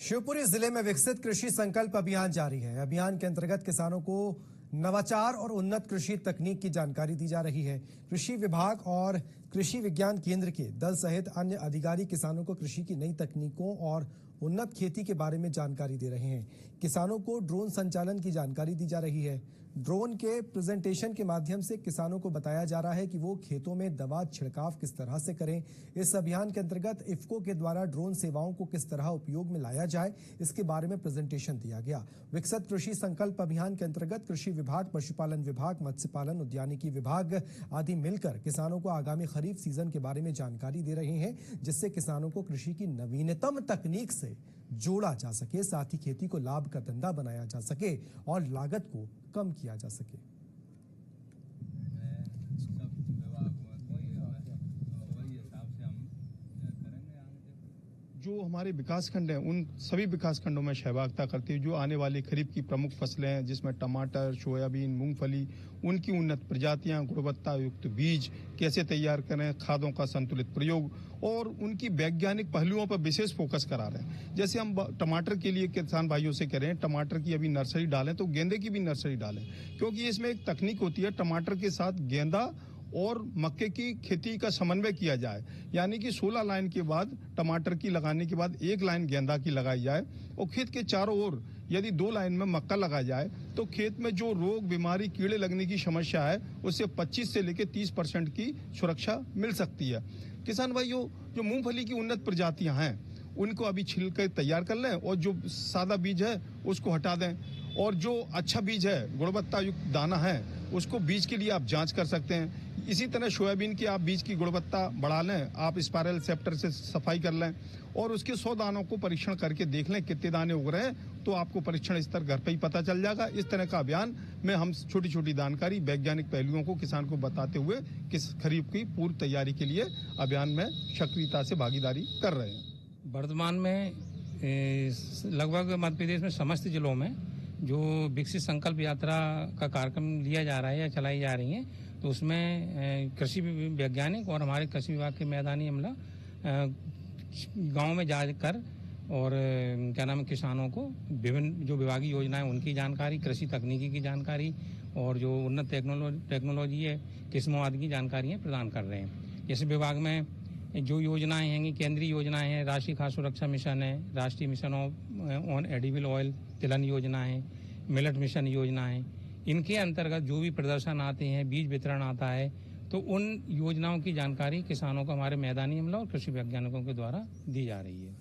शिवपुरी जिले में विकसित कृषि संकल्प अभियान जारी है। अभियान के अंतर्गत किसानों को नवाचार और उन्नत कृषि तकनीक की जानकारी दी जा रही है। कृषि विभाग और कृषि विज्ञान केंद्र के दल सहित अन्य अधिकारी किसानों को कृषि की नई तकनीकों और उन्नत खेती के बारे में जानकारी दे रहे हैं। किसानों को ड्रोन संचालन की जानकारी दी जा रही है। ड्रोन के प्रेजेंटेशन के माध्यम से किसानों को बताया जा रहा है कि वो खेतों में दवा छिड़काव किस तरह से करें। इस अभियान के अंतर्गत इफ्को के द्वारा ड्रोन सेवाओं को किस तरह उपयोग में लाया जाए, इसके बारे में प्रेजेंटेशन दिया गया। विकसित कृषि संकल्प अभियान के अंतर्गत कृषि विभाग, पशुपालन विभाग, मत्स्य पालन, उद्यानिकी विभाग आदि मिलकर किसानों को आगामी खरीफ सीजन के बारे में जानकारी दे रहे हैं, जिससे किसानों को कृषि की नवीनतम तकनीक से जोड़ा जा सके, साथ ही खेती को लाभ का धंधा बनाया जा सके और लागत को कम किया जा सके। जो हमारे विकासखंड हैं उन सभी विकासखंडों में सहभागिता करती है। जो आने वाली खरीफ की प्रमुख फसलें हैं जिसमें टमाटर, सोयाबीन, मूंगफली, उनकी उन्नत प्रजातियां, गुणवत्ता युक्त बीज कैसे तैयार करें, खादों का संतुलित प्रयोग और उनकी वैज्ञानिक पहलुओं पर विशेष फोकस करा रहे हैं। जैसे हम टमाटर के लिए किसान भाइयों से कह रहे हैं, टमाटर की अभी नर्सरी डालें तो गेंदे की भी नर्सरी डालें, क्योंकि इसमें एक तकनीक होती है टमाटर के साथ गेंदा और मक्के की खेती का समन्वय किया जाए। यानी कि 16 लाइन के बाद टमाटर की लगाने के बाद एक लाइन गेंदा की लगाई जाए और खेत के चारों ओर यदि 2 लाइन में मक्का लगाया जाए तो खेत में जो रोग, बीमारी, कीड़े लगने की समस्या है उससे 25 से लेकर 30% की सुरक्षा मिल सकती है। किसान भाइयों, जो मूंगफली की उन्नत प्रजातियां हैं उनको अभी छिल कर तैयार कर लें और जो सादा बीज है उसको हटा दें और जो अच्छा बीज है, गुणवत्ता युक्त दाना है, उसको बीज के लिए आप जांच कर सकते हैं। इसी तरह सोयाबीन की आप बीज की गुणवत्ता बढ़ा लें, आप स्पाइरल सेप्टर से सफाई कर लें और उसके 100 दानों को परीक्षण करके देख लें कितने दाने उग रहे हैं, तो आपको परीक्षण स्तर घर पे ही पता चल जाएगा। इस तरह का अभियान में हम छोटी छोटी जानकारी, वैज्ञानिक पहलुओं को किसान को बताते हुए किस खरीफ की पूर्व तैयारी के लिए अभियान में सक्रियता से भागीदारी कर रहे हैं। वर्तमान में लगभग मध्य प्रदेश में समस्त जिलों में जो विकसित संकल्प यात्रा का कार्यक्रम लिया जा रहा है या चलाई जा रही है, तो उसमें कृषि वैज्ञानिक और हमारे कृषि विभाग के मैदानी अमला गांव में जाकर और क्या नाम है, किसानों को विभिन्न जो विभागीय योजनाएं उनकी जानकारी, कृषि तकनीकी की जानकारी और जो उन्नत टेक्नोलॉजी है, किस्मों आदि की जानकारियाँ प्रदान कर रहे हैं। जैसे विभाग में जो योजनाएं हैं, केंद्रीय योजनाएं हैं, राष्ट्रीय खाद्य सुरक्षा मिशन है, राष्ट्रीय मिशन ऑन एडिबल ऑयल तिलहन योजना है, मिलेट मिशन योजना है, इनके अंतर्गत जो भी प्रदर्शन आते हैं, बीज वितरण आता है, तो उन योजनाओं की जानकारी किसानों को हमारे मैदानी अमला और कृषि वैज्ञानिकों के द्वारा दी जा रही है।